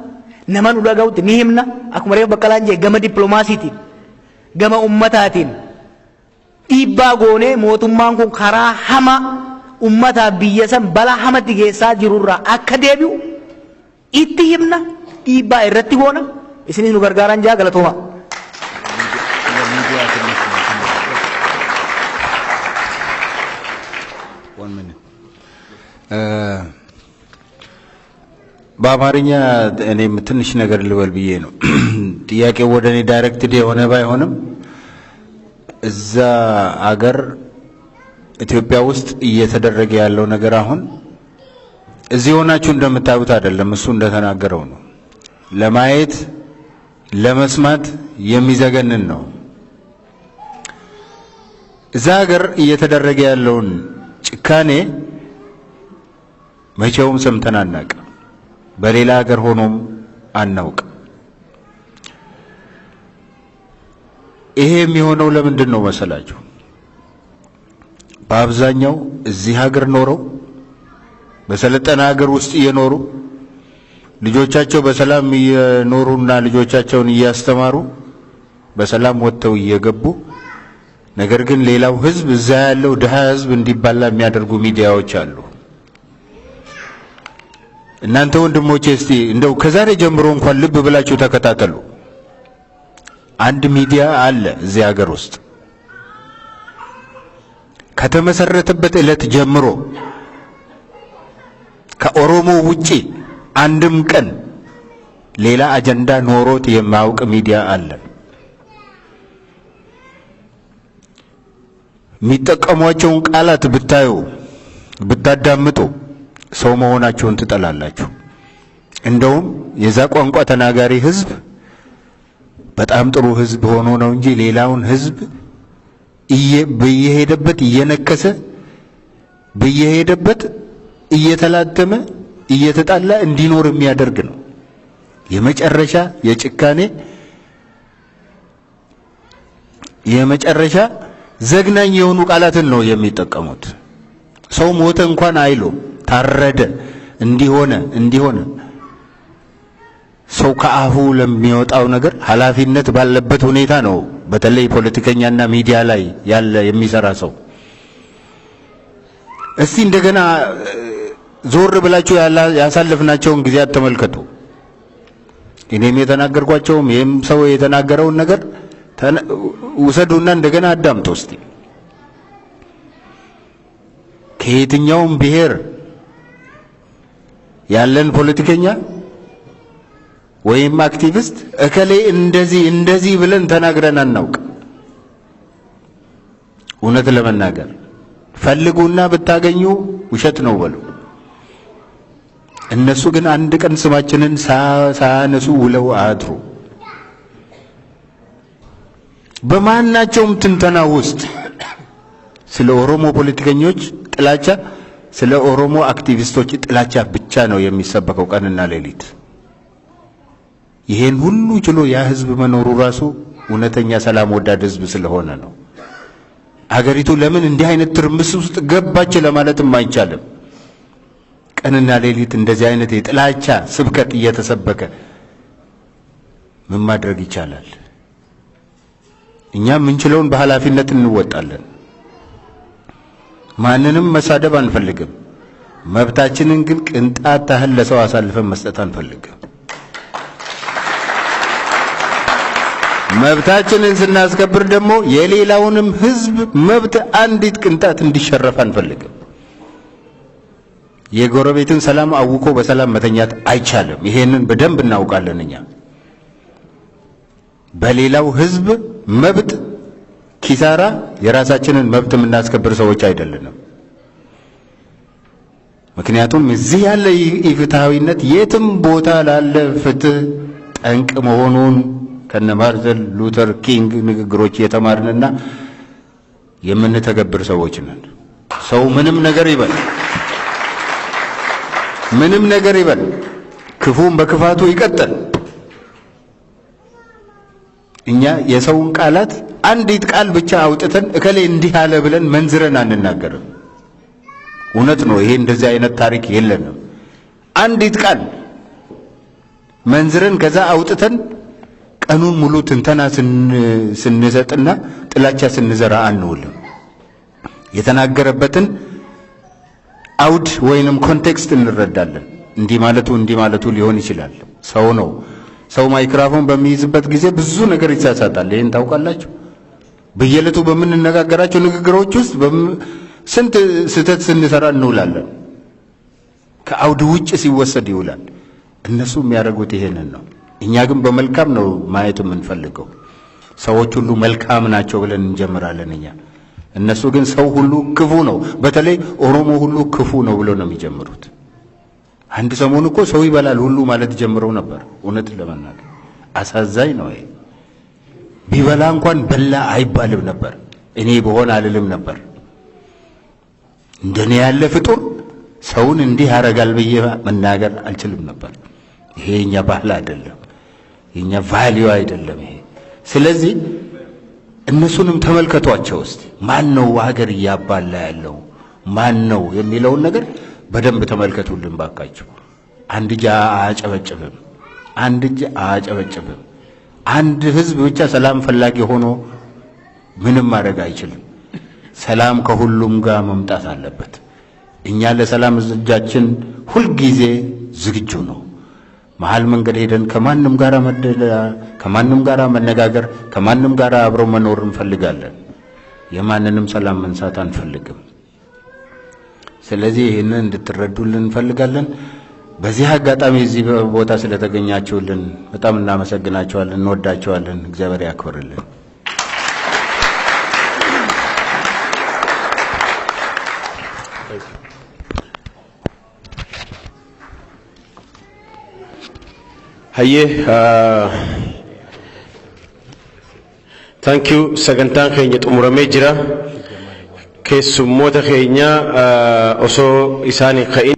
nama nu dhaga'utti ni himna. akkuma reefu Baqqalaan jee gama dippiloomaasiitiin gama ummataatiin dhiibbaa goonee mootummaan kun karaa hama ummataaf biyya san balaa hamatti geessaa jirurraa akka deebi'u itti himna. dhiibbaa irratti goona. isinis nu gargaaran jaa galatooma. በአማርኛ እኔም ትንሽ ነገር ልበል ብዬ ነው። ጥያቄው ወደ እኔ ዳይሬክትድ የሆነ ባይሆንም እዛ አገር ኢትዮጵያ ውስጥ እየተደረገ ያለው ነገር አሁን እዚህ ሆናችሁ እንደምታዩት አይደለም። እሱ እንደተናገረው ነው። ለማየት ለመስማት የሚዘገንን ነው። እዛ ሀገር እየተደረገ ያለውን ጭካኔ መቼውም ሰምተን አናውቅ። በሌላ ሀገር ሆኖም አናውቅ። ይሄ የሚሆነው ለምንድን ነው መሰላችሁ? በአብዛኛው እዚህ ሀገር ኖረው በሰለጠነ ሀገር ውስጥ እየኖሩ ልጆቻቸው በሰላም እየኖሩና ልጆቻቸውን እያስተማሩ በሰላም ወጥተው እየገቡ ነገር ግን ሌላው ህዝብ እዛ ያለው ድሃ ህዝብ እንዲባላ የሚያደርጉ ሚዲያዎች አሉ። እናንተ ወንድሞቼ እስቲ እንደው ከዛሬ ጀምሮ እንኳን ልብ ብላችሁ ተከታተሉ። አንድ ሚዲያ አለ እዚህ ሀገር ውስጥ ከተመሰረተበት ዕለት ጀምሮ ከኦሮሞ ውጪ አንድም ቀን ሌላ አጀንዳ ኖሮት የማያውቅ ሚዲያ አለ። የሚጠቀሟቸውን ቃላት ብታዩ ብታዳምጡ ሰው መሆናቸውን ትጠላላችሁ። እንደውም የዛ ቋንቋ ተናጋሪ ህዝብ በጣም ጥሩ ህዝብ ሆኖ ነው እንጂ ሌላውን ህዝብ በየሄደበት እየነከሰ በየሄደበት እየተላተመ እየተጣላ እንዲኖር የሚያደርግ ነው። የመጨረሻ የጭካኔ የመጨረሻ ዘግናኝ የሆኑ ቃላትን ነው የሚጠቀሙት። ሰው ሞተ እንኳን አይሉ ታረደ እንዲሆነ ሰው ከአፉ ለሚወጣው ነገር ኃላፊነት ባለበት ሁኔታ ነው። በተለይ ፖለቲከኛና ሚዲያ ላይ ያለ የሚሰራ ሰው እስቲ እንደገና ዞር ብላችሁ ያሳለፍናቸውን ጊዜያት ተመልከቱ። እኔም የተናገርኳቸውም ይሄም ሰው የተናገረውን ነገር ውሰዱና እንደገና አዳምጡ እስቲ። ከየትኛውም ብሔር ያለን ፖለቲከኛ ወይም አክቲቪስት እከሌ እንደዚህ ብለን ተናግረን አናውቅ። እውነት ለመናገር ፈልጉና ብታገኙ ውሸት ነው በሉ። እነሱ ግን አንድ ቀን ስማችንን ሳያነሱ ውለው አድሩ። በማናቸውም ትንተና ውስጥ ስለ ኦሮሞ ፖለቲከኞች ጥላቻ፣ ስለ ኦሮሞ አክቲቪስቶች ጥላቻ ብቻ ነው የሚሰበከው ቀንና ሌሊት። ይሄን ሁሉ ችሎ ያ ህዝብ መኖሩ ራሱ እውነተኛ ሰላም ወዳድ ህዝብ ስለሆነ ነው። አገሪቱ ለምን እንዲህ አይነት ትርምስ ውስጥ ገባች ለማለትም አይቻልም። ቀንና ሌሊት እንደዚህ አይነት የጥላቻ ስብከት እየተሰበከ ምን ማድረግ ይቻላል? እኛ ምንችለውን በኃላፊነት እንወጣለን። ማንንም መሳደብ አንፈልግም። መብታችንን ግን ቅንጣት ታህል ለሰው አሳልፈን መስጠት አንፈልግም። መብታችንን ስናስከብር ደግሞ የሌላውንም ህዝብ መብት አንዲት ቅንጣት እንዲሸረፍ አንፈልግም። የጎረቤትን ሰላም አውቆ በሰላም መተኛት አይቻልም። ይሄንን በደንብ እናውቃለን። እኛ በሌላው ህዝብ መብት ኪሳራ የራሳችንን መብት የምናስከብር ሰዎች አይደለንም። ምክንያቱም እዚህ ያለ ኢፍትሃዊነት የትም ቦታ ላለ ፍትህ ጠንቅ መሆኑን ከነ ማርቲን ሉተር ኪንግ ንግግሮች የተማርንና የምንተገብር ሰዎች ነን። ሰው ምንም ነገር ይበል ክፉም በክፋቱ ይቀጥል። እኛ የሰውን ቃላት አንዲት ቃል ብቻ አውጥተን እከሌ እንዲህ አለ ብለን መንዝረን አንናገርም። እውነት ነው። ይሄ እንደዚህ አይነት ታሪክ የለንም። አንዲት ቃል መንዝረን ከዛ አውጥተን ቀኑን ሙሉ ትንተና ስንሰጥና ጥላቻ ስንዘራ አንውልም። የተናገረበትን አውድ ወይንም ኮንቴክስት እንረዳለን። እንዲህ ማለቱ ሊሆን ይችላል። ሰው ነው። ሰው ማይክሮፎን በሚይዝበት ጊዜ ብዙ ነገር ይሳሳታል። ይሄን ታውቃላችሁ። በየዕለቱ በምንነጋገራቸው ንግግሮች ውስጥ ስንት ስህተት ስንሰራ እንውላለን። ከአውድ ውጭ ሲወሰድ ይውላል። እነሱ የሚያደርጉት ይሄንን ነው። እኛ ግን በመልካም ነው ማየት የምንፈልገው። ሰዎች ሁሉ መልካም ናቸው ብለን እንጀምራለን እኛ። እነሱ ግን ሰው ሁሉ ክፉ ነው፣ በተለይ ኦሮሞ ሁሉ ክፉ ነው ብሎ ነው የሚጀምሩት። አንድ ሰሞን እኮ ሰው ይበላል ሁሉ ማለት ጀምረው ነበር። እውነት ለመናገር አሳዛኝ ነው ይሄ። ቢበላ እንኳን በላ አይባልም ነበር። እኔ በሆነ አልልም ነበር። እንደኔ ያለ ፍጡር ሰውን እንዲህ ያረጋል ብዬ መናገር አልችልም ነበር። ይሄ የኛ ባህል አይደለም፣ የኛ ቫልዩ አይደለም ይሄ። ስለዚህ እነሱንም ተመልከቷቸው እስቲ። ማን ነው ሀገር እያባላ ያለው ማን ነው የሚለውን ነገር በደንብ ተመልከቱልን ባካችሁ። አንድ እጅ አያጨበጭብም፣ አንድ እጅ አያጨበጭብም። አንድ ህዝብ ብቻ ሰላም ፈላጊ ሆኖ ምንም ማድረግ አይችልም። ሰላም ከሁሉም ጋር መምጣት አለበት። እኛ ለሰላም እጃችን ሁል ጊዜ ዝግጁ ነው። መሃል መንገድ ሄደን ከማንም ጋር መነጋገር፣ ከማንም ጋር አብሮ መኖር እንፈልጋለን። የማንንም ሰላም መንሳት አንፈልግም። ስለዚህ ይህንን እንድትረዱልን እንፈልጋለን። በዚህ አጋጣሚ እዚህ ቦታ ስለተገኛችሁልን በጣም እናመሰግናችኋለን፣ እንወዳችኋለን። እግዚአብሔር ያክብርልን። Haye, thank you. Sagantaan keenya xumuramee jira. Keessummoota keenya osoo isaanii ka'in